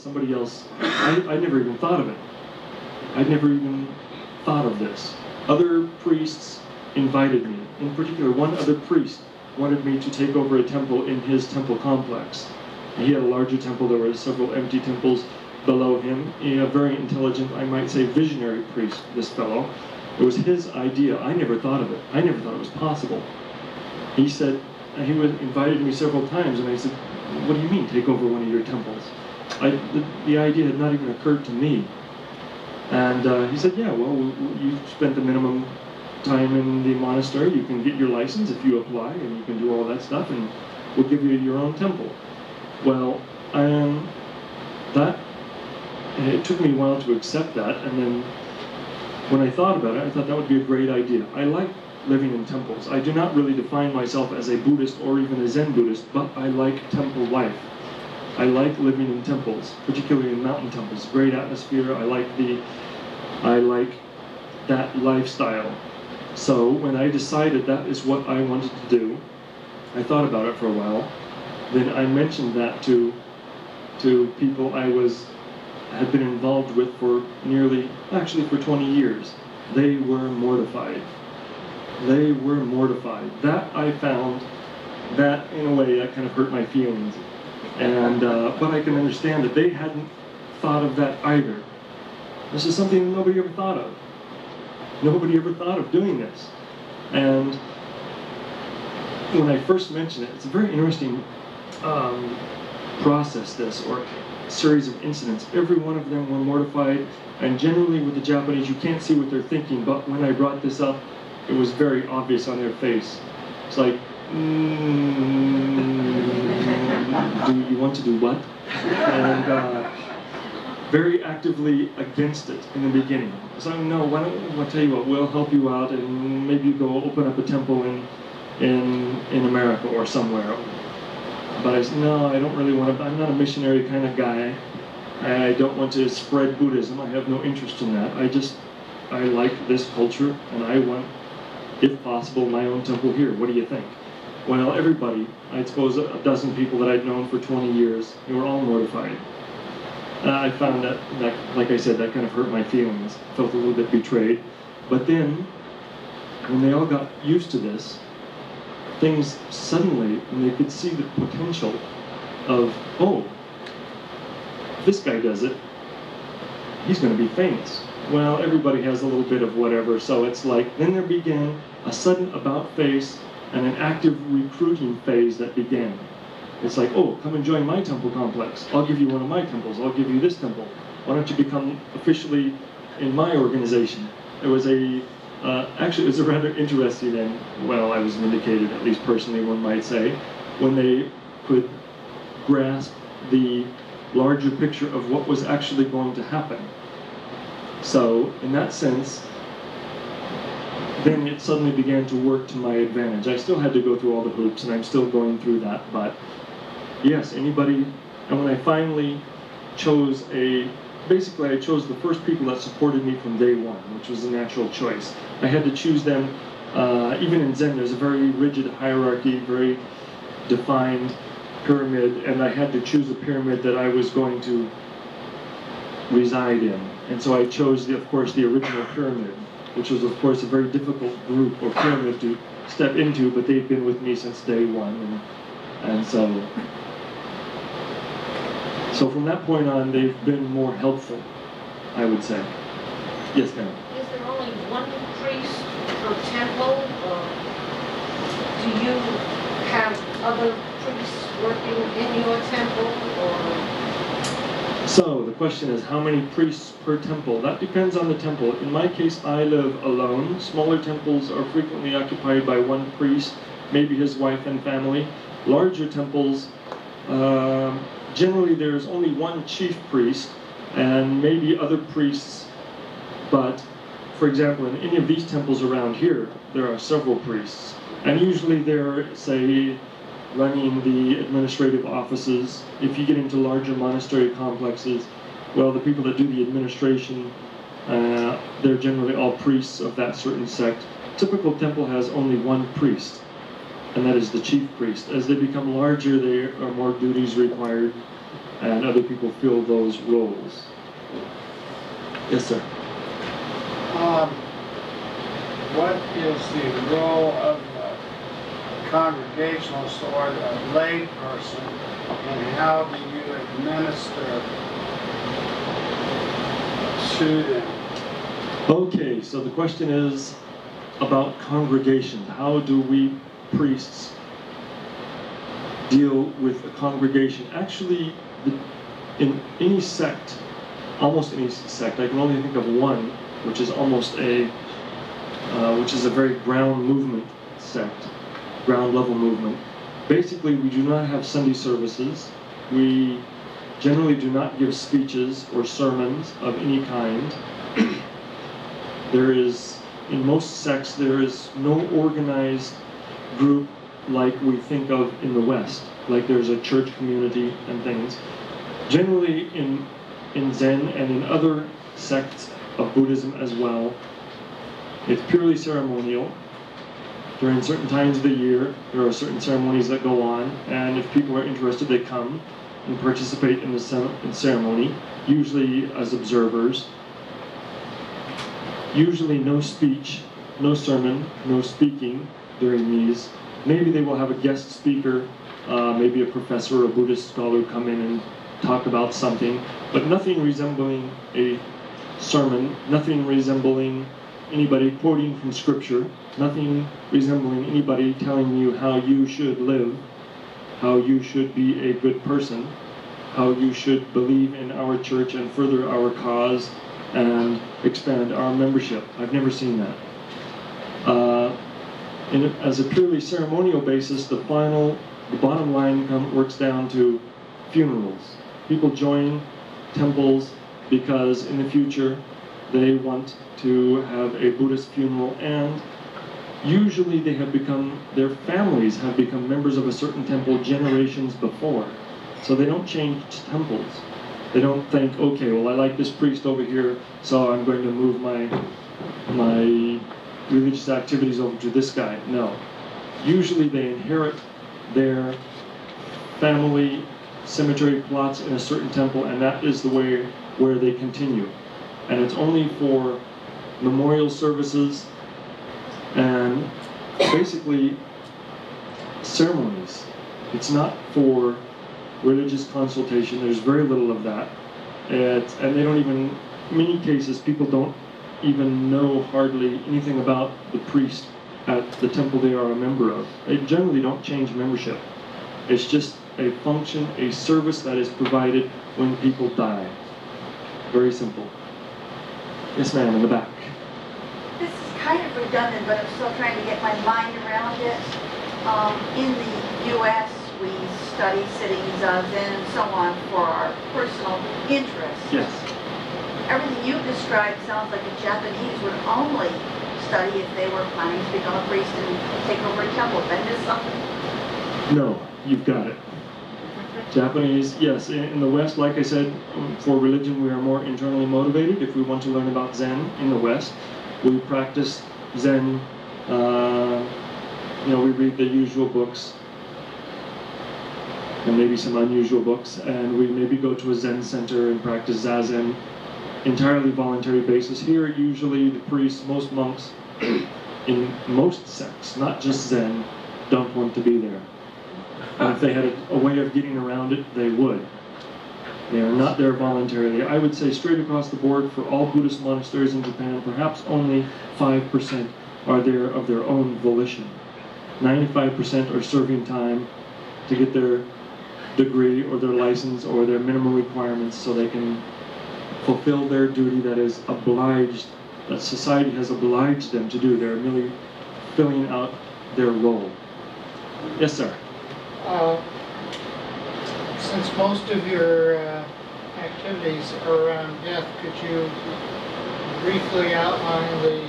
somebody else, I never even thought of it. I'd never even thought of this. Other priests invited me. In particular, one other priest wanted me to take over a temple in his temple complex. He had a larger temple. There were several empty temples below him. A very intelligent, I might say visionary priest, this fellow. It was his idea. I never thought of it. I never thought it was possible. He said, he invited me several times, and I said, what do you mean, take over one of your temples? The idea had not even occurred to me. And he said, yeah, well, you spent the minimum time in the monastery. You can get your license if you apply, and you can do all that stuff, and we'll give you your own temple. Well, it took me a while to accept that, and then when I thought about it, I thought that would be a great idea. I like living in temples. I do not really define myself as a Buddhist or even a Zen Buddhist, but I like temple life. I like living in temples, particularly in mountain temples. Great atmosphere. I like that lifestyle. So when I decided that is what I wanted to do, I thought about it for a while. Then I mentioned that to people I had been involved with for for 20 years. They were mortified. They were mortified. That I found, that in a way, that kind of hurt my feelings. And but I can understand that they hadn't thought of that either. This is something nobody ever thought of. Nobody ever thought of doing this. And when I first mentioned it, it's a very interesting process, this, or series of incidents. Every one of them were mortified, and generally with the Japanese, you can't see what they're thinking, but when I brought this up, it was very obvious on their face. It's like, do you want to do what? And very actively against it in the beginning. So no, why don't I tell you what, we'll help you out, and maybe you go open up a temple in America or somewhere. But I said, no, I don't really want to, I'm not a missionary kind of guy. I don't want to spread Buddhism. I have no interest in that. I like this culture, and I want, if possible, my own temple here. What do you think? Well, everybody, I suppose a dozen people that I'd known for 20 years, they were all mortified. I found that, like I said, that kind of hurt my feelings. I felt a little bit betrayed. But then, when they all got used to this, things suddenly, when they could see the potential of, oh, if this guy does it, he's going to be famous. Well, everybody has a little bit of whatever, so it's like, then there began a sudden about face and an active recruiting phase that began. It's like, oh, come and join my temple complex. I'll give you one of my temples. I'll give you this temple. Why don't you become officially in my organization? It was actually, it was a rather interesting, and, well, I was vindicated, at least personally, one might say, when they could grasp the larger picture of what was actually going to happen. So, in that sense, then it suddenly began to work to my advantage. I still had to go through all the hoops, and I'm still going through that, but yes, anybody, and when I finally chose basically I chose the first people that supported me from day one, which was a natural choice. I had to choose them, even in Zen there's a very rigid hierarchy, very defined pyramid, and I had to choose a pyramid that I was going to reside in. And so I chose, of course, the original pyramid, which was, of course, a very difficult group or pyramid to step into, but they've been with me since day one, and so from that point on, they've been more helpful, I would say. Yes, ma'am. Is there only one priest per temple, or do you have other priests working in your temple, or? So the question is, how many priests per temple? That depends on the temple. In my case, I live alone. Smaller temples are frequently occupied by one priest, maybe his wife and family. Larger temples, generally there's only one chief priest and maybe other priests, but for example, in any of these temples around here, there are several priests, and usually they're, say, running the administrative offices. If you get into larger monastery complexes, well, the people that do the administration, they're generally all priests of that certain sect. Typical temple has only one priest. and that is the chief priest. As they become larger, there are more duties required, and other people fill those roles. Yes, sir. What is the role of the congregationalist or the lay person, and how do you administer to them? Okay, so the question is about congregations. How do we priests deal with a congregation? Actually, in any sect, almost any sect, I can only think of one, which is almost which is a very ground movement sect, ground level movement. Basically, we do not have Sunday services. We generally do not give speeches or sermons of any kind. In most sects, there is no organized group like we think of in the West, like there's a church community and things. Generally, in Zen and in other sects of Buddhism as well, it's purely ceremonial. During certain times of the year, there are certain ceremonies that go on, and if people are interested, they come and participate in the ceremony, usually as observers. Usually no speech, no sermon, no speaking during these. Maybe they will have a guest speaker, maybe a professor or a Buddhist scholar come in and talk about something, but nothing resembling a sermon, nothing resembling anybody quoting from scripture, nothing resembling anybody telling you how you should live, how you should be a good person, how you should believe in our church and further our cause and expand our membership. I've never seen that. As a purely ceremonial basis, the bottom line works down to funerals. People join temples because in the future they want to have a Buddhist funeral, and usually their families have become members of a certain temple generations before. So they don't change temples. They don't think, okay, well, I like this priest over here, so I'm going to move my religious activities over to this guy. No. Usually they inherit their family cemetery plots in a certain temple, and that is the way where they continue. And it's only for memorial services and basically ceremonies. It's not for religious consultation. There's very little of that. And they don't even, in many cases, people don't even know hardly anything about the priest at the temple they are a member of. They generally don't change membership. It's just a function, a service that is provided when people die. Very simple. Yes, ma'am, in the back. This is kind of redundant, but I'm still trying to get my mind around it. In the U.S., we study sitting zazen and so on for our personal interests. Yes. Everything you've described sounds like a Japanese would only study if they were planning to become a priest and take over a temple. Did I miss something? No, you've got it. Japanese, yes. In the West, like I said, for religion we are more internally motivated. If we want to learn about Zen in the West, we practice Zen. We read the usual books and maybe some unusual books, and we maybe go to a Zen center and practice Zazen, entirely voluntary basis. Here, usually the priests, most monks, in most sects, not just Zen, don't want to be there. And if they had a way of getting around it, they would. They are not there voluntarily. I would say straight across the board for all Buddhist monasteries in Japan, perhaps only 5% are there of their own volition. 95% are serving time to get their degree or their license or their minimum requirements so they can fulfill their duty that is obliged, that society has obliged them to do. They're merely filling out their role. Yes, sir. Since most of your activities are around death, could you briefly outline the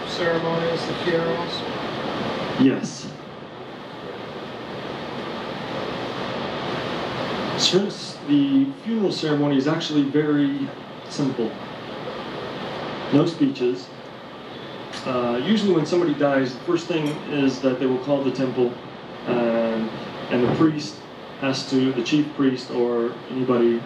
ceremonies, the funerals? Yes. The funeral ceremony is actually very simple. No speeches. usually when somebody dies, the first thing is that they will call the temple, and the priest has to, the chief priest or anybody